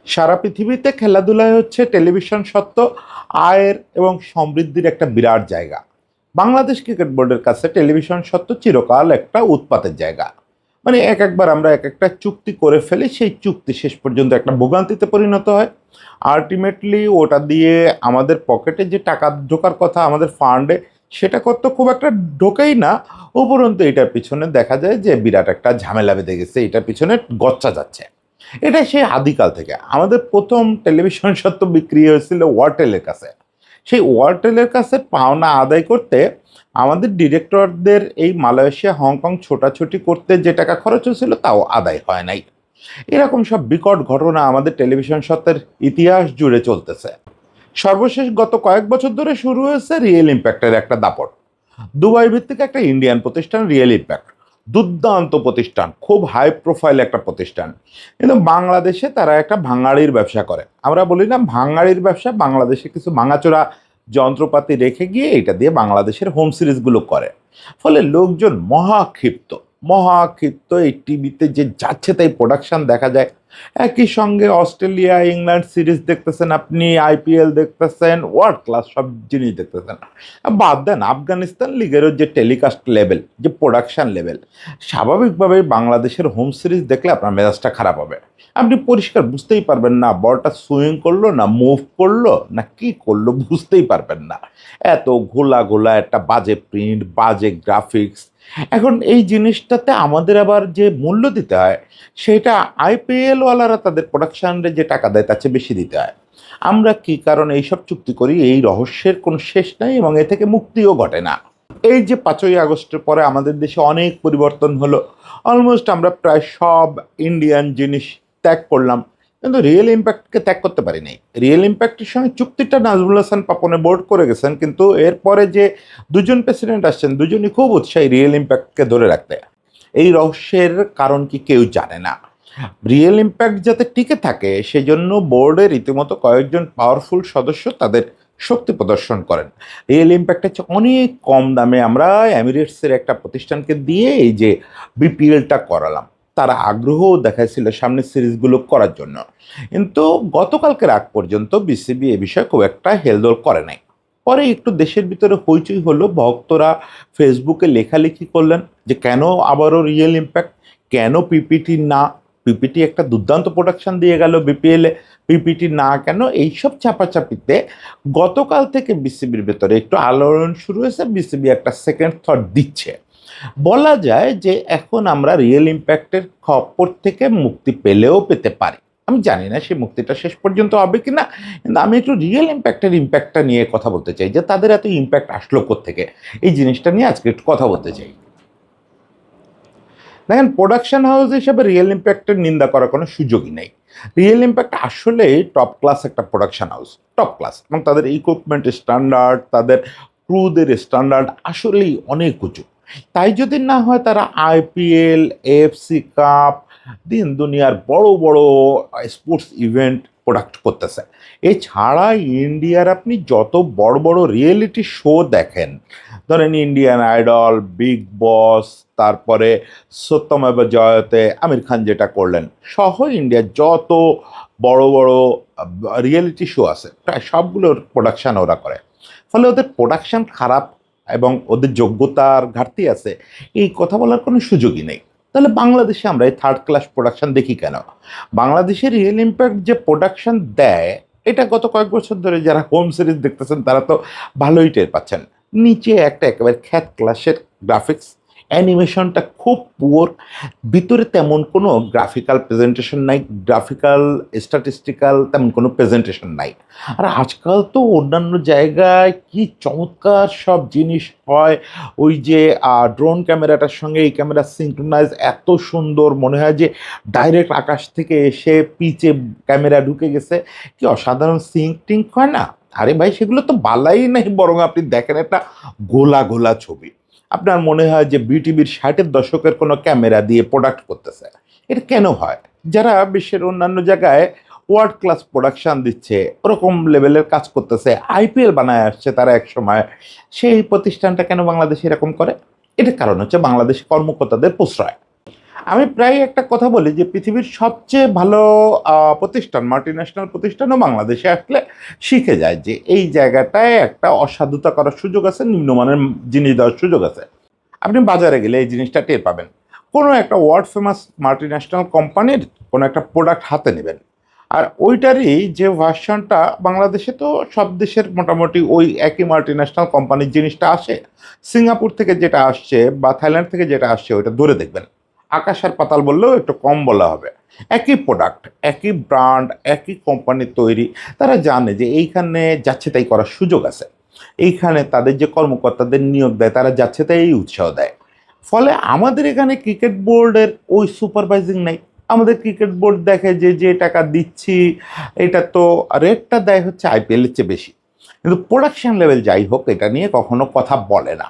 সারা পৃথিবীতে খেলাধুলায় হচ্ছে টেলিভিশন সত্ত্ব আয়ের এবং সমৃদ্ধির একটা বিরাট জায়গা। বাংলাদেশ ক্রিকেট বোর্ডের কাছে টেলিভিশন সত্ত্ব চিরকাল একটা উৎপাতের জায়গা। মানে একবার আমরা এক একটা চুক্তি করে ফেলি, সেই চুক্তি শেষ পর্যন্ত একটা ভোগান্তিতে পরিণত হয়। আলটিমেটলি ওটা দিয়ে আমাদের পকেটে যে টাকা ঢোকার কথা আমাদের ফান্ডে, সেটা করতে খুব একটা ঢোকেই না। উপরন্তু এটার পিছনে দেখা যায় যে বিরাট একটা ঝামেলা বেঁধে গেছে, এটার পিছনে গচ্চা যাচ্ছে। এটা সেই আদিকাল থেকে আমাদের প্রথম টেলিভিশন সত্ত্ব বিক্রি হয়েছিল ওয়ারটেলের কাছে। সেই ওয়ারটেলের কাছে পাওনা আদায় করতে আমাদের ডিরেক্টরদের এই মালয়েশিয়া হংকং ছোটাছুটি করতে যে টাকা খরচ হয়েছিল তাও আদায় হয় নাই। এরকম সব বিকট ঘটনা আমাদের টেলিভিশন সত্ত্বের ইতিহাস জুড়ে চলতেছে। সর্বশেষ গত কয়েক বছর ধরে শুরু হয়েছে রিয়েল ইম্প্যাক্টের একটা দাপট। দুবাই ভিত্তিক একটা ইন্ডিয়ান প্রতিষ্ঠান রিয়েল ইম্প্যাক্ট, দুর্দান্ত প্রতিষ্ঠান, খুব হাই প্রোফাইল একটা প্রতিষ্ঠান। কিন্তু বাংলাদেশে তারা একটা ভাঙাড়ির ব্যবসা করে। আমরা বলি না ভাঙাড়ির ব্যবসা, বাংলাদেশে কিছু ভাঙাচোরা যন্ত্রপাতি রেখে গিয়ে এটা দিয়ে বাংলাদেশের হোম সিরিজগুলো করে। ফলে লোকজন মহাক্ষিপ্ত, মহাক্ষিপ্ত। এই টিভিতে যে যাচ্ছে তাই প্রোডাকশন দেখা যায়। একই সঙ্গে অস্ট্রেলিয়া ইংল্যান্ড সিরিজ দেখতেছেন, আপনি আইপিএল দেখতেছেন, ওয়ার্ল্ড ক্লাস সব জিনিস দেখতেছেন। বাদ দেন আফগানিস্তান লিগেরও যে টেলিকাস্ট লেভেল, যে প্রোডাকশন লেভেল, স্বাভাবিকভাবেই বাংলাদেশের হোম সিরিজ দেখলে আপনার মেজাজটা খারাপ হবে। আপনি পরিষ্কার বুঝতেই পারবেন না বলটা সুইং করলো না মুভ করলো না কি করলো, বুঝতেই পারবেন না। এত ঘোলা ঘোলা একটা বাজে প্রিন্ট, বাজে গ্রাফিক্স। এখন এই জিনিসটাতে আমাদের আবার যে মূল্য দিতে হয়, সেটা আইপিএল ওয়ালারা তাদের প্রোডাকশানে যে টাকা দেয় তার চেয়ে বেশি দিতে হয়। আমরা কি কারণে এইসব চুক্তি করি, এই রহস্যের কোনো শেষ নাই এবং এ থেকে মুক্তিও ঘটে না। এই যে 5ই আগস্টের পরে আমাদের দেশে অনেক পরিবর্তন হলো, অলমোস্ট আমরা প্রায় সব ইন্ডিয়ান জিনিস ত্যাগ করলাম, কিন্তু রিয়েল ইম্প্যাক্টকে ত্যাগ করতে পারি নাই। রিয়েল ইম্প্যাক্টের সঙ্গে চুক্তিটা নাজমুল হাসান পাপনে বোর্ড করে গেছেন, কিন্তু এরপরে যে দুজন প্রেসিডেন্ট আসছেন, দুজনই খুব উৎসাহী রিয়েল ইম্প্যাক্টকে ধরে রাখতে। এই রহস্যের কারণ কি কেউ জানে না। রিয়েল ইম্প্যাক্ট যাতে টিকে থাকে সেজন্য বোর্ডের রীতিমতো কয়েকজন পাওয়ারফুল সদস্য তাদের শক্তি প্রদর্শন করেন। রিয়েল ইম্প্যাক্টের চেয়ে অনেক কম দামে আমরা এমিরেটসের একটা প্রতিষ্ঠানকে দিয়ে এই যে বিপিএলটা করালাম। তারা আগ্রহও দেখাইছিল সামনের সিরিজগুলো করার জন্য, কিন্তু গতকালকের আগ পর্যন্ত বিসিবি এ বিষয়ে খুব একটা হেলদোল করে নাই। পরে একটু দেশের ভিতরে হইচই হলো, ভক্তরা ফেসবুকে লেখালেখি করলেন যে কেন আবারও রিয়েল ইম্প্যাক্ট, কেন পিপিটি না। পিপিটি একটা দুর্দান্ত প্রোডাকশন দিয়ে গেল বিপিএলে, পিপিটি না কেন, এইসব চাপাচাপিতে গতকাল থেকে বিসিবির ভেতরে একটু আলোড়ন শুরু হয়েছে। বিসিবি একটা সেকেন্ড থট দিচ্ছে। বলা যায় যে এখন আমরা রিয়েল ইম্প্যাক্টের খপ্পর থেকে মুক্তি পেলেও পেতে পারি। আমি জানি না সেই মুক্তিটা শেষ পর্যন্ত হবে কি না, কিন্তু আমি একটু রিয়েল ইম্প্যাক্টটা নিয়ে কথা বলতে চাই, যে তাদের এত ইম্প্যাক্ট আসলো কোত্থেকে, এই জিনিসটা নিয়ে আজকে একটু কথা বলতে চাই। দেখেন, প্রোডাকশন হাউস হিসেবে রিয়েল ইম্প্যাক্টের নিন্দা করার কোনো সুযোগই নেই। রিয়েল ইম্প্যাক্ট আসলে টপ ক্লাস একটা প্রোডাকশন হাউস, টপ ক্লাস, এবং তাদের ইকুইপমেন্ট স্ট্যান্ডার্ড, তাদের ক্রুদের স্ট্যান্ডার্ড আসলেই অনেক উঁচু। তাই যদি না হয় তারা আইপিএল, এএফসি কাপ, দিন দুনিয়ার বড় বড় স্পোর্টস ইভেন্ট প্রোডাক্ট করতেছে। এছাড়া ইন্ডিয়ার আপনি যত বড় বড় রিয়েলিটি শো দেখেন, ধরেন ইন্ডিয়ান আইডল, বিগ বস, তারপরে সত্যমেব জয়তে আমির খান যেটা করলেন, সহ ইন্ডিয়ার যত বড় বড় রিয়েলিটি শো আছে প্রায় সবগুলোর প্রোডাকশান ওরা করে। ফলে ওদের প্রোডাকশান খারাপ এবং ওদের যোগ্যতার ঘাটতি আছে এই কথা বলার কোনো সুযোগই নেই। তাহলে বাংলাদেশে আমরা এই থার্ড ক্লাস প্রোডাকশান দেখি কেন? বাংলাদেশের রিয়েল ইম্প্যাক্ট যে প্রোডাকশান দেয়, এটা গত কয়েক বছর ধরে যারা হোম সিরিজ দেখতেছেন তারা তো ভালোই টের পাচ্ছেন। নিচে একটা একেবারে খ্যাত ক্লাসের গ্রাফিক্স, অ্যানিমেশনটা খুব পুয়ার, ভিতরে তেমন কোনো গ্রাফিক্যাল প্রেজেন্টেশন নাই, গ্রাফিক্যাল স্ট্যাটিস্টিক্যাল তেমন কোনো প্রেজেন্টেশন নাই। আর আজকাল তো অন্যান্য জায়গায় কি চমৎকার সব জিনিস হয়, ওই যে ড্রোন ক্যামেরাটার সঙ্গে এই ক্যামেরা সিঙ্ক্রোনাইজ এত সুন্দর, মনে হয় যে ডাইরেক্ট আকাশ থেকে এসে পিচে ক্যামেরা ঢুকে গেছে। কি অসাধারণ সিঙ্ক টিঙ্ক হয় না? আরে ভাই, সেগুলো তো বালাই নাই, বরং আপনি দেখেন একটা গোলা গোলা ছবি, আপনার মনে হয় যে বিটিভির 60-এর দশকের কোনো ক্যামেরা দিয়ে প্রোডাক্ট করতেছে। এটা কেন হয়? যারা বিশ্বের অন্যান্য জায়গায় ওয়ার্ল্ড ক্লাস প্রোডাকশান দিচ্ছে, ওরকম লেভেলের কাজ করতেছে, আইপিএল বানায় আসছে তারা এক সময়, সেই প্রতিষ্ঠানটা কেন বাংলাদেশে এরকম করে? এটার কারণ হচ্ছে বাংলাদেশ কর্মকর্তাদের প্রশ্রয়। আমি প্রায় একটা কথা বলি যে পৃথিবীর সবচেয়ে ভালো প্রতিষ্ঠান, মাল্টিন্যাশনাল প্রতিষ্ঠানও বাংলাদেশে আসলে শিখে যায় যে এই জায়গাটায় একটা অসাধুতা করার সুযোগ আছে, নিম্নমানের জিনিস দেওয়ার সুযোগ আছে। আপনি বাজারে গেলে এই জিনিসটা টের পাবেন। কোনো একটা ওয়ার্ল্ড ফেমাস মাল্টিন্যাশনাল কোম্পানির কোনো একটা প্রোডাক্ট হাতে নেবেন, আর ওইটারই যে ভার্সনটা বাংলাদেশে তো সব দেশের মোটামুটি ওই একই মাল্টিন্যাশনাল কোম্পানির জিনিসটা আসে, সিঙ্গাপুর থেকে যেটা আসছে বা থাইল্যান্ড থেকে যেটা আসছে ওইটা ধরে দেখবেন, আকাশ আর পাতাল বললেও একটু কম বলা হবে। একই প্রোডাক্ট, একই ব্র্যান্ড, একই কোম্পানির তৈরি। তারা জানে যে এইখানে যাচ্ছে তাই করার সুযোগ আছে, এইখানে তাদের যে কর্মকর্তাদের নিয়োগ দেয় তারা যাচ্ছে তাই উৎসাহ দেয়। ফলে আমাদের এখানে ক্রিকেট বোর্ডের ওই সুপারভাইজিং নেই। আমাদের ক্রিকেট বোর্ড দেখে যে যে টাকা দিচ্ছি এটা তো রেটটা দেয় হচ্ছে আইপিএলের চেয়ে বেশি, কিন্তু প্রোডাকশন লেভেল যাই হোক এটা নিয়ে কখনো কথা বলে না।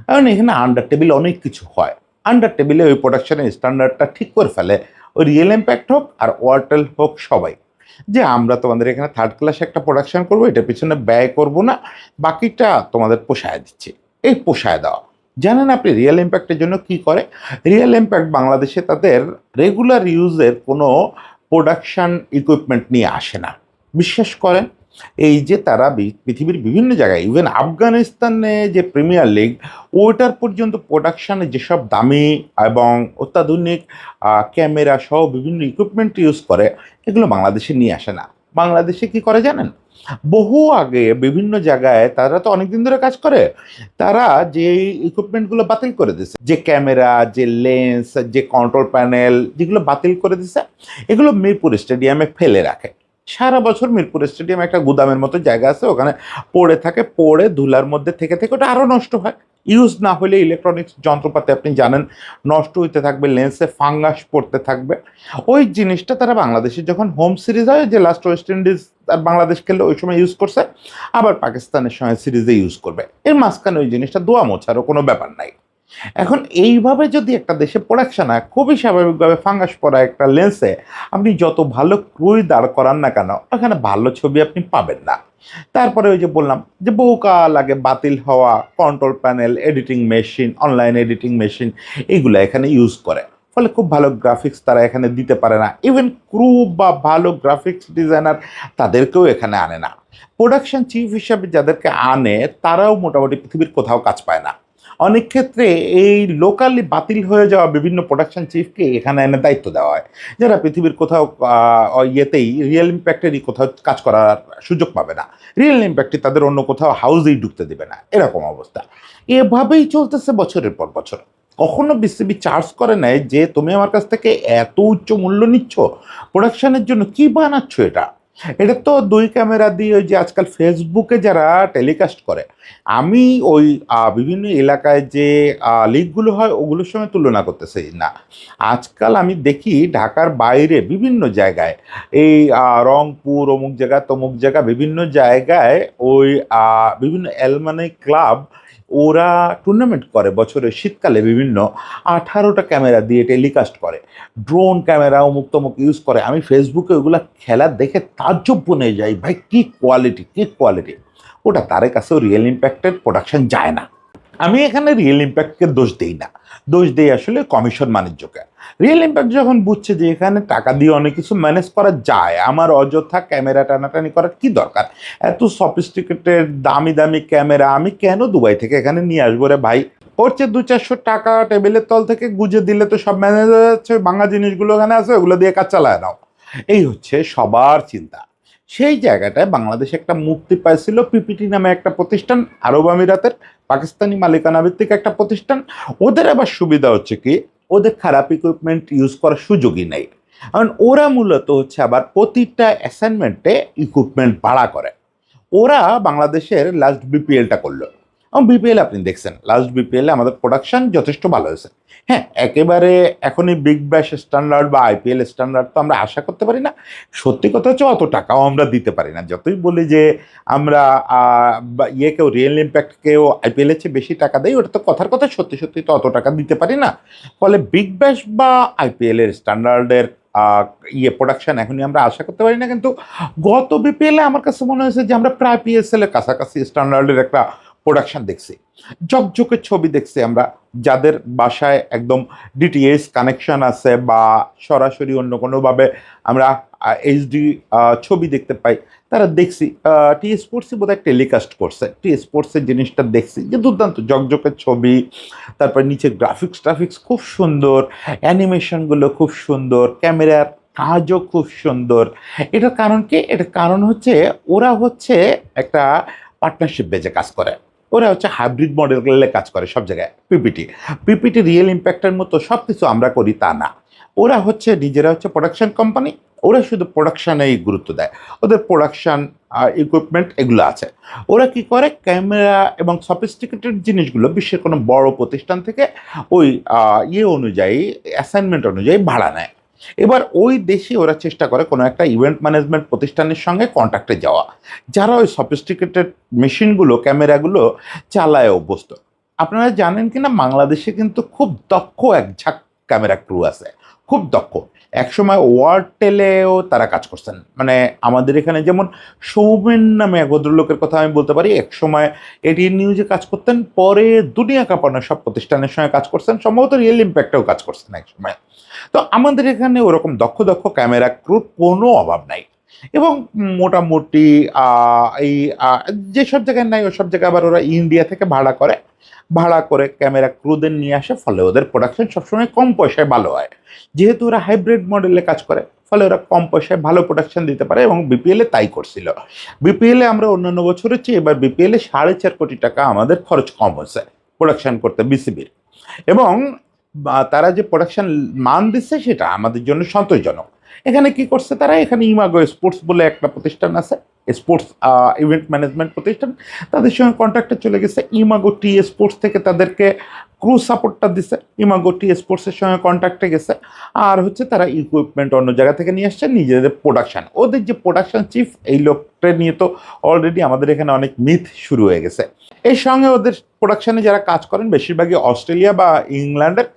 কারণ এখানে আন্ডার টেবিল অনেক কিছু হয়। আন্ডার টেবিলে ওই প্রোডাকশনের স্ট্যান্ডার্ডটা ঠিক করে ফেলে, ওই রিয়েল ইম্প্যাক্ট হোক আর ওয়ারটেল হোক সবাই, যে আমরা তোমাদের এখানে থার্ড ক্লাস একটা প্রোডাকশন করবো, এটার পিছনে ব্যয় করব না, বাকিটা তোমাদের পোষায় দিচ্ছি। এই পোষায় দেওয়া, জানেন আপনি রিয়েল ইম্প্যাক্টের জন্য কি করে? রিয়েল ইম্প্যাক্ট বাংলাদেশে তাদের রেগুলার ইউজের কোনো প্রোডাকশন ইকুইপমেন্ট নিয়ে আসে না। বিশ্বাস করেন, এই যে তারা পৃথিবীর বিভিন্ন জায়গায়, ইভেন আফগানিস্তানে যে প্রিমিয়ার লিগ, ওইটার পর্যন্ত প্রোডাকশানে যেসব দামি এবং অত্যাধুনিক ক্যামেরা সহ বিভিন্ন ইকুইপমেন্ট ইউজ করে, এগুলো বাংলাদেশে নিয়ে আসে না। বাংলাদেশে কি করে জানেন? বহু আগে বিভিন্ন জায়গায় তারা তো অনেকদিন ধরে কাজ করে, তারা যে ইকুইপমেন্টগুলো বাতিল করে দিছে, যে ক্যামেরা, যে লেন্স, যে কন্ট্রোল প্যানেল যেগুলো বাতিল করে দিছে, এগুলো মিরপুর স্টেডিয়ামে ফেলে রাখে। সারা বছর মিরপুর স্টেডিয়ামে একটা গুদামের মতো জায়গা আছে, ওখানে পড়ে থাকে, পড়ে ধুলার মধ্যে থেকে থেকে ওটা আরও নষ্ট হয়। ইউজ না হলে ইলেকট্রনিক্স যন্ত্রপাতি আপনি জানেন নষ্ট হইতে থাকবে, লেন্সে ফাঙ্গাস পড়তে থাকবে। ওই জিনিসটা তারা বাংলাদেশে যখন হোম সিরিজ হয়, যে লাস্ট ওয়েস্ট ইন্ডিজ আর বাংলাদেশ খেললে ওই সময় ইউজ করছে, আবার পাকিস্তানের সঙ্গে সিরিজে ইউজ করবে, এর মাঝখানে ওই জিনিসটা ধোয়া মোছারও কোনো ব্যাপার নাই। এখন এইভাবে যদি একটা দেশে প্রোডাকশন হয়, খুবই স্বাভাবিকভাবে ফাঙ্গাস পড়া একটা লেন্সে আপনি যত ভালো ক্রুই দাঁড় করান না কেন, ওখানে ভালো ছবি আপনি পাবেন না। তারপরে ওই যে বললাম যে বহুকাল আগে বাতিল হওয়া control panel, editing machine, online editing machine, এইগুলো এখানে ইউজ করে। ফলে খুব ভালো গ্রাফিক্স তারা এখানে দিতে পারে না। ইভেন ক্রু বা ভালো গ্রাফিক্স ডিজাইনার তাদেরকেও এখানে আনে না। প্রোডাকশন চিফ হিসাবে যাদেরকে আনে তারাও মোটামুটি পৃথিবীর কোথাও কাজ পায় না। অনেক ক্ষেত্রে এই লোকালি বাতিল হয়ে যাওয়া বিভিন্ন প্রোডাকশন চিফকে এখানে এনে দায়িত্ব দেওয়া হয়, যারা পৃথিবীর কোথাও ইয়েতেই রিয়েল ইম্প্যাক্টেরই কোথাও কাজ করার সুযোগ পাবে না, রিয়েল ইম্প্যাক্টে তাদের অন্য কোথাও হাউসেই ঢুকতে দেবে না, এরকম অবস্থা। এভাবেই চলতেছে বছরের পর বছর। কখনো বিসিবি চার্জ করে নেয় যে তুমি আমার কাছ থেকে এত উচ্চ মূল্য নিচ্ছ প্রোডাকশনের জন্য, কি বানাচ্ছ এটা? এটা তো দুই ক্যামেরা দিয়ে ওই যে আজকাল ফেসবুকে যারা টেলিকাস্ট করে, আমি ওই বিভিন্ন এলাকায় যে লিগগুলো হয় ওগুলোর সঙ্গে তুলনা করতেছি না। আজকাল আমি দেখি ঢাকার বাইরে বিভিন্ন জায়গায়, এই রংপুর অমুক জায়গা তমুক জায়গা বিভিন্ন জায়গায় ওই বিভিন্ন অ্যালমানি ক্লাব, ওরা টুর্নামেন্ট করে বছরে শীতকালে, বিভিন্ন 18টা ক্যামেরা দিয়ে টেলিকাস্ট করে, ড্রোন ক্যামেরা অমুক তমুক ইউজ করে। আমি ফেসবুকে ওইগুলো খেলা দেখে তাজ্জব বনে যাই, ভাই কি কোয়ালিটি, কি কোয়ালিটি! ওটা তার কাছেও রিয়েল ইম্প্যাক্টের প্রোডাকশন যায় না। আমি এখানে রিয়েল ইম্প্যাক্টকে দোষ দিই না, দোষ দিই আসলে কমিশন বাণিজ্যকে। রিয়েল ইম্প্যাক্ট যখন বুঝছে যে এখানে টাকা দিয়ে অনেক কিছু ম্যানেজ করা যায়, আমার অযথা ক্যামেরা টানাটানি করার কি দরকার? এত সফিস্টিকেটেড দামি দামি ক্যামেরা আমি কেন দুবাই থেকে এখানে নিয়ে আসবো রে ভাই? ওর চেয়ে 200-400 টাকা টেবিলের তল থেকে গুজে দিলে তো সব ম্যানেজ হয়ে যাচ্ছে, বাংলা জিনিসগুলো এখানে আছে, ওগুলো দিয়ে কাজ চালায় নাও। এই হচ্ছে সবার চিন্তা। সেই জায়গাটায় বাংলাদেশে একটা মুক্তি পাইছিল পিপিটি নামে একটা প্রতিষ্ঠান, আরব আমিরাতের, পাকিস্তানি মালিকানা ভিত্তিক একটা প্রতিষ্ঠান। ওদের আবার সুবিধা হচ্ছে কি, ওদের খারাপ ইকুইপমেন্ট ইউজ করার সুযোগই নেই। কারণ ওরা মূলত হচ্ছে আবার প্রতিটা অ্যাসাইনমেন্টে ইকুইপমেন্ট ভাড়া করে। ওরা বাংলাদেশের লাস্ট বিপিএলটা করলো, এবং বিপিএল আপনি দেখছেন, লাস্ট বিপিএলে আমাদের প্রোডাকশন যথেষ্ট ভালো হয়েছে। হ্যাঁ, একেবারে এখনই বিগ ব্যাশ স্ট্যান্ডার্ড বা আইপিএল স্ট্যান্ডার্ড তো আমরা আশা করতে পারি না। সত্যি কথা হচ্ছে অত টাকাও আমরা দিতে পারি না, যতই বলি যে আমরা ইয়েকেও রিয়েল ইম্প্যাক্টকেও আইপিএলের চেয়ে বেশি টাকা দেয়, ওটা তো কথার কথা, সত্যি সত্যি তো অত টাকা দিতে পারি না। ফলে বিগ ব্যাশ বা আইপিএলের স্ট্যান্ডার্ডের প্রোডাকশন এখনই আমরা আশা করতে পারি না। কিন্তু গত বিপিএলে আমার কাছে মনে হয়েছে যে আমরা প্রায় পিএসএল এর কাছাকাছি স্ট্যান্ডার্ডের একটা প্রোডাকশন দেখছি, ঝকঝকে ছবি দেখছি আমরা, যাদের বাসায় একদম ডিটিএইচ কানেকশন আছে বা সরাসরি অন্য কোনোভাবে আমরা এইচডি ছবি দেখতে পাই, তারা দেখছি টি স্পোর্টসই বোধহয় টেলিকাস্ট করছে, টি স্পোর্টসের জিনিসটা দেখছি যে দুর্দান্ত ঝকঝকে ছবি, তারপর নিচে গ্রাফিক্স খুব সুন্দর, অ্যানিমেশনগুলো খুব সুন্দর, ক্যামেরার কাজও খুব সুন্দর। এটার কারণ কি? এটার কারণ হচ্ছে ওরা হচ্ছে একটা পার্টনারশিপ বেজে কাজ করে, ওরা হচ্ছে হাইব্রিড মডেলে কাজ করে সব জায়গায়। পিপিটি রিয়েল ইম্প্যাক্টের মতো সব কিছু আমরা করি তা না, ওরা হচ্ছে নিজেরা হচ্ছে প্রোডাকশন কোম্পানি, ওরা শুধু প্রোডাকশানেই গুরুত্ব দেয়, ওদের প্রোডাকশান ইকুইপমেন্ট এগুলো আছে। ওরা কি করে, ক্যামেরা এবং সফিস্টিকেটেড জিনিসগুলো বিশ্বের কোনো বড় প্রতিষ্ঠান থেকে ওই অনুযায়ী, অ্যাসাইনমেন্ট অনুযায়ী ভাড়া নেয়। এবার ওই দেশে ওরা চেষ্টা করে কোনো একটা ইভেন্ট ম্যানেজমেন্ট প্রতিষ্ঠানের সঙ্গে কন্ট্যাক্টে যাওয়া, যারা ওই সফিস্টিকেটেড মেশিনগুলো, ক্যামেরাগুলো চালায় অভ্যস্ত। আপনারা জানেন কি না, বাংলাদেশে কিন্তু খুব দক্ষ এক ঝাঁক ক্যামেরা ক্রু আছে, খুব দক্ষ। একসময় ওয়ারটেলেও তারা কাজ করছেন, মানে আমাদের এখানে যেমন সৌমেন নামে এক ভদ্রলোকের কথা আমি বলতে পারি, একসময় এটিএন নিউজে কাজ করতেন, পরে দুনিয়া কাঁপানো সব প্রতিষ্ঠানের সঙ্গে কাজ করছেন, সম্ভবত রিয়েল ইম্প্যাক্টেও কাজ করছেন এক সময়। তো আমাদের এখানে ওরকম দক্ষ দক্ষ ক্যামেরা ক্রুর কোনো অভাব নাই, এবং মোটামুটি এই যেসব জায়গায় নাই ওসব জায়গায় আবার ওরা ইন্ডিয়া থেকে ভাড়া করে ক্যামেরা ক্রুদের নিয়ে আসে, ফলে ওদের প্রোডাকশন সবসময় কম পয়সায় ভালো হয়। যেহেতু ওরা হাইব্রিড মডেলে কাজ করে, ফলে ওরা কম পয়সায় ভালো প্রোডাকশন দিতে পারে, এবং বিপিএলে তাই করছিল। বিপিএলে আমরা অন্যান্য বছরের চেয়ে এবার বিপিএলে 4.5 কোটি টাকা আমাদের খরচ কম হয়েছে প্রোডাকশন করতে বিসিবির, এবং তারা যে প্রোডাকশন মান দিচ্ছে সেটা আমাদের জন্য সন্তোষজনক। এখানে কি করছে তারা, এখানে ইমাগো স্পোর্টস বলে একটা প্রতিষ্ঠান আছে, স্পোর্টস ইভেন্ট ম্যানেজমেন্ট প্রতিষ্ঠান, তাদের সঙ্গে কন্ট্রাক্টে চলে গেছে। ইমাগো টি স্পোর্টস থেকে তাদেরকে ক্রু সাপোর্টটা দিছে, ইমাগো টি স্পোর্টসের সঙ্গে কন্ট্রাক্টে গেছে, আর হচ্ছে তারা ইকুইপমেন্ট অন্য জায়গা থেকে নিয়ে আসছে, নিজেদের প্রোডাকশন, ওদের যে প্রোডাকশন চিফ এই লোকটা নিয়ে তো অলরেডি আমাদের এখানে অনেক মিথ শুরু হয়ে গেছে। এর সঙ্গে ওদের প্রোডাকশনে যারা কাজ করেন বেশিরভাগই অস্ট্রেলিয়া বা ইংল্যান্ডের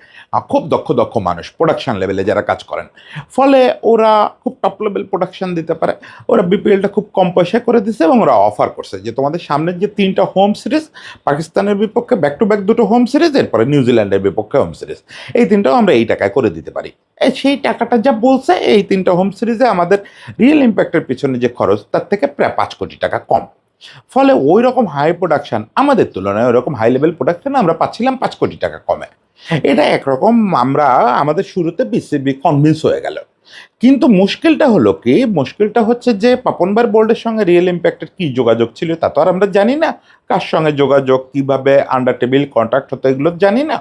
খুব দক্ষ মানুষ, প্রোডাকশন লেভেলে যারা কাজ করেন, ফলে ওরা খুব টপ লেভেল প্রোডাকশন দিতে পারে। ওরা বিপিএলটা খুব কম পয়সায় করে দিচ্ছে, এবং ওরা অফার করছে যে তোমাদের সামনের যে 3টা হোম সিরিজ, পাকিস্তানের বিপক্ষে ব্যাক টু ব্যাক 2টো হোম সিরিজ, এরপরে নিউজিল্যান্ডের বিপক্ষে হোম সিরিজ, এই 3টাও আমরা এই টাকায় করে দিতে পারি। সেই টাকাটা যা বলছে, এই 3টা হোম সিরিজে আমাদের রিয়েল ইম্প্যাক্টের পিছনে যে খরচ তার থেকে প্রায় 5 কোটি টাকা কম। ফলে ওই রকম হাই প্রোডাকশন আমাদের তুলনায়, ওই রকম হাই লেভেল প্রোডাকশন আমরা পাচ্ছিলাম 5 কোটি টাকা কমে। এটা একরকম আমরা আমাদের শুরুতে বিসিবি কনভিন্স হয়ে গেল। কিন্তু মুশকিলটা হচ্ছে যে পাপনবার বোর্ডের সঙ্গে রিয়েল ইম্প্যাক্টের কি যোগাযোগ ছিল তা তো আর আমরা জানি না, কার সঙ্গে যোগাযোগ, কিভাবে আন্ডার টেবিল কন্ট্রাক্ট হতো, এগুলো জানি না।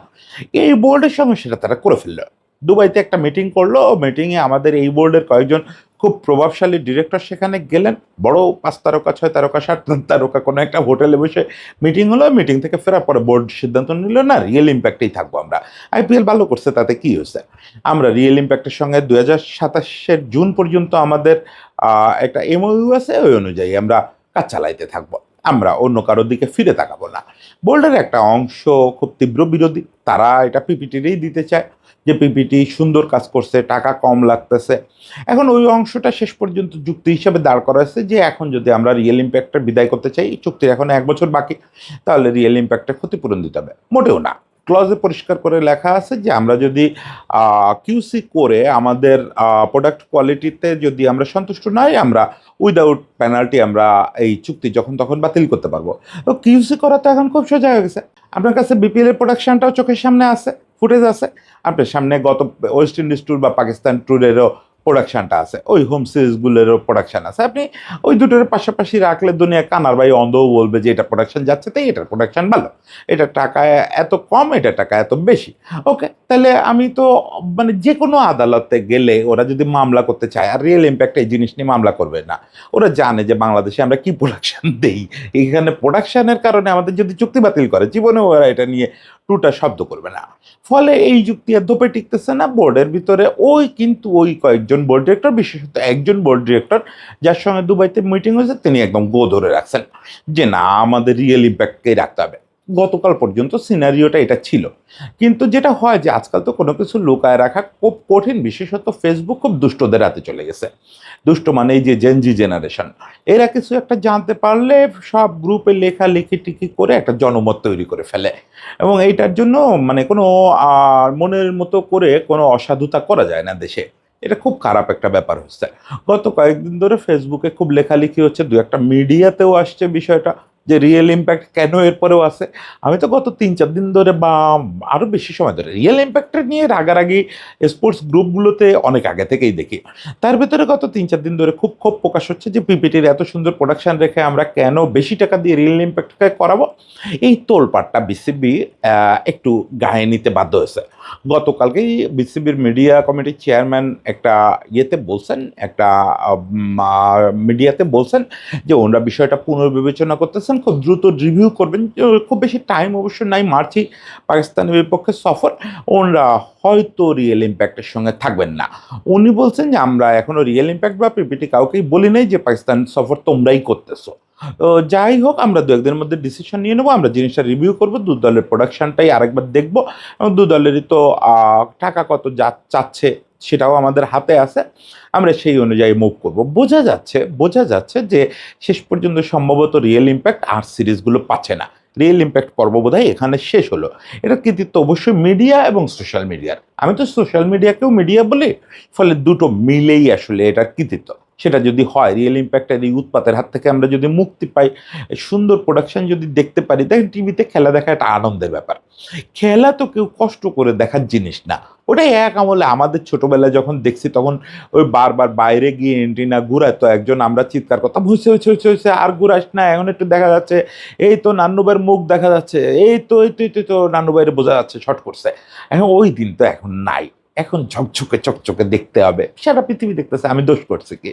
এই বোর্ডের সঙ্গে সেটা তারা করে ফেললো। দুবাইতে একটা মিটিং করলো, মিটিংয়ে আমাদের এই বোর্ডের কয়েকজন খুব প্রভাবশালী ডিরেক্টর সেখানে গেলেন, বড় 5 তারকা 6 তারকা 7 তারকা কোনো একটা হোটেলে বসে মিটিং হলো। মিটিং থেকে ফেরার পরে বোর্ড সিদ্ধান্ত নিল, না রিয়েল ইম্প্যাক্টেই থাকবো আমরা, আইপিএল ভালো করছে তাতে কি হয়েছে, আমরা রিয়েল ইম্প্যাক্টের সঙ্গে 2027 জুন পর্যন্ত আমাদের একটা এমওইউ আছে, ওই অনুযায়ী আমরা কাজ চালাইতে থাকবো, আমরা অন্য কারোর দিকে ফিরে তাকাবো না। বোর্ডের একটা অংশ খুব তীব্র বিরোধী, তারা এটা পিপিটিরই দিতে চায় যে পিপিটি সুন্দর কাজ করছে, টাকা কম লাগতেছে। এখন ওই অংশটা শেষ পর্যন্ত যুক্তি হিসাবে দাঁড় করা হয়েছে যে এখন যদি আমরা রিয়েল ইম্প্যাক্টটা বিদায় করতে চাই, চুক্তির এখন 1 বছর বাকি, তাহলে রিয়েল ইম্প্যাক্টের ক্ষতিপূরণ দিতে হবে। মোটেও না, ক্লজে পরিষ্কার করে লেখা আছে যে আমরা যদি কিউসি করে আমাদের প্রোডাক্ট কোয়ালিটিতে যদি আমরা সন্তুষ্ট নই, আমরা উইদাউট পেনাল্টি আমরা এই চুক্তি যখন তখন বাতিল করতে পারবো। তো কিউসি করা তো এখন খুব সোজা হয়ে গেছে। আপনার কাছে বিপিএল এর প্রোডাকশনটাও চোখের সামনে আছে, ফুটেজ আছে, আপনার সামনে গত ওয়েস্ট ইন্ডিজ ট্যুর বা পাকিস্তান ট্যুরেরও প্রোডাকশানটা আছে, ওই হোম সিরিজগুলোরও প্রোডাকশান আছে। আপনি ওই দুটোর পাশাপাশি রাখলে দুনিয়া কানার ভাই অন্ধও বলবে যে এটা প্রোডাকশান যাচ্ছে, তাই এটার প্রোডাকশান ভালো, এটা টাকা এত কম, এটা টাকা এত বেশি। ওকে, তাহলে আমি তো মানে যে কোনো আদালতে গেলে ওরা যদি মামলা করতে চায়, আর রিয়েল ইম্প্যাক্ট এই জিনিস নিয়ে মামলা করবে না, ওরা জানে যে বাংলাদেশে আমরা কি প্রোডাকশান দেই, এখানে প্রোডাকশানের কারণে আমাদের যদি চুক্তি বাতিল করে, জীবনেও ওরা এটা নিয়ে টুটা শব্দ করবে না। ফলে এই যুক্তি আর দোপে টিকতেছে না বোর্ডের ভিতরে। কিন্তু ওই কয়েকজন বোর্ড ডিরেক্টর, বিশেষত একজন বোর্ড ডিরেক্টর যার সঙ্গে দুবাইতে মিটিং হয়েছে, তিনি একদম গো ধরে রাখছেন যে না, আমাদের রিয়েল ইম্প্যাক্টকেই রাখতে হবে। গতকাল পর্যন্ত সিনারিওটা এটা ছিল। কিন্তু যেটা হয় যে আজকাল তো কোনো কিছু লুকায় রাখা খুব কঠিন, বিশেষত ফেসবুক খুব দুষ্টদের হাতে চলে গেছে। দুষ্ট মানে এই যে জেনজি জেনারেশন, এরা কিছু একটা জানতে পারলে সব গ্রুপে লেখালেখি টিকি করে একটা জনমত তৈরি করে ফেলে, এবং এইটার জন্য মানে কোনো মনের মতো করে কোনো অসাধুতা করা যায় না দেশে। এটা খুব খারাপ একটা ব্যাপার হচ্ছে। গত কয়েকদিন ধরে ফেসবুকে খুব লেখালেখি হচ্ছে, দু একটা মিডিয়াতেও আসছে বিষয়টা, যে রিয়েল ইম্প্যাক্ট কেন এরপরেও আছে। আমি তো গত 3-4 দিন ধরে বা আরও বেশি সময় ধরে রিয়েল ইম্প্যাক্টটা নিয়ে রাগারাগি স্পোর্টস গ্রুপগুলোতে অনেক আগে থেকেই দেখি। তার ভেতরে গত 3-4 দিন ধরে খুব ক্ষোভ প্রকাশ হচ্ছে যে পিপিটির এত সুন্দর প্রোডাকশন রেখে আমরা কেন বেশি টাকা দিয়ে রিয়েল ইম্প্যাক্টকে করাবো। এই তোলপাটটা বিসিবি একটু গায়ে নিতে বাধ্য হয়েছে। গতকালকেই বিসিবির মিডিয়া কমিটির চেয়ারম্যান একটা ইয়েতে বলছেন, একটা মিডিয়াতে বলছেন যে ওনারা বিষয়টা পুনর্বিবেচনা করতেছেন, খুব দ্রুত রিভিউ করবেন। খুব বেশি টাইম অবশ্য নাই, মার্চই পাকিস্তানের বিপক্ষে সফর, ওনারা হয়তো রিয়েল ইম্প্যাক্টের সঙ্গে থাকবেন না। উনি বলছেন যে আমরা এখনো রিয়েল ইম্প্যাক্ট বা পিপিটি কাউকেই বলি নাই যে পাকিস্তান সফর তোমরাই করতেছো। তো যাই হোক, আমরা দু একদিনের মধ্যে ডিসিশন নিয়ে নেবো, আমরা জিনিসটা রিভিউ করবো, দু দলের প্রোডাকশনটাই আরেকবার দেখবো, এবং দু দলেরই তো টাকা কত চাচ্ছে সেটাও আমাদের হাতে আছে, আমরা সেই অনুযায়ী মুভ করব। বোঝা যাচ্ছে যে শেষ পর্যন্ত সম্ভবত রিয়েল ইম্প্যাক্ট আর সিরিজগুলো পাচ্ছে না। রিয়েল ইম্প্যাক্ট পর্ব বোধহয় এখানে শেষ হলো। এটা কৃতিত্ব অবশ্যই মিডিয়া এবং সোশ্যাল মিডিয়ার। আমি তো সোশ্যাল মিডিয়াকেও মিডিয়া বলি, ফলে দুটো মিলেই আসলে এটার কৃতিত্ব। সেটা যদি হয়, রিয়েল ইম্প্যাক্টের এই উৎপাতের হাত থেকে আমরা যদি মুক্তি পাই, সুন্দর প্রোডাকশন যদি দেখতে পারি। দেখেন, টিভিতে খেলা দেখা একটা আনন্দের ব্যাপার। খেলা তো কেউ কষ্ট করে দেখার জিনিস না। ওটাই এক আমলে আমাদের ছোটবেলায় যখন দেখছি, তখন ওই বারবার বাইরে গিয়ে এন্ট্রিনা ঘুরায়, তো একজন আমরা চিৎকার করতাম, হয়েছে হয়েছে হয়েছে হয়েছে, আর ঘুরাস না, এখন একটু দেখা যাচ্ছে, এই তো নান্নুবাইয়ের মুখ দেখা যাচ্ছে, এই তো নান্নুবাইয়ের বোঝা যাচ্ছে শর্ট করছে। এখন ওই দিন তো এখন নাই। এখন ঝকঝকে চকচকে দেখতে হবে, সারা পৃথিবী দেখতেছে, আমি দোষ করছি কি?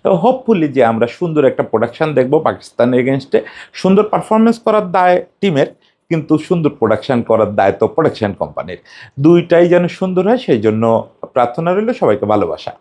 তো হোপফুলি যে আমরা সুন্দর একটা প্রোডাকশন দেখবো পাকিস্তানের এগেনস্টে। সুন্দর পারফরমেন্স করার দায় টিমের, কিন্তু সুন্দর প্রোডাকশন করার দায়িত্ব প্রোডাকশন কোম্পানির। দুইটাই যেন সুন্দর হয়, সেই জন্য প্রার্থনা রইল, সবাইকে ভালোবাসা।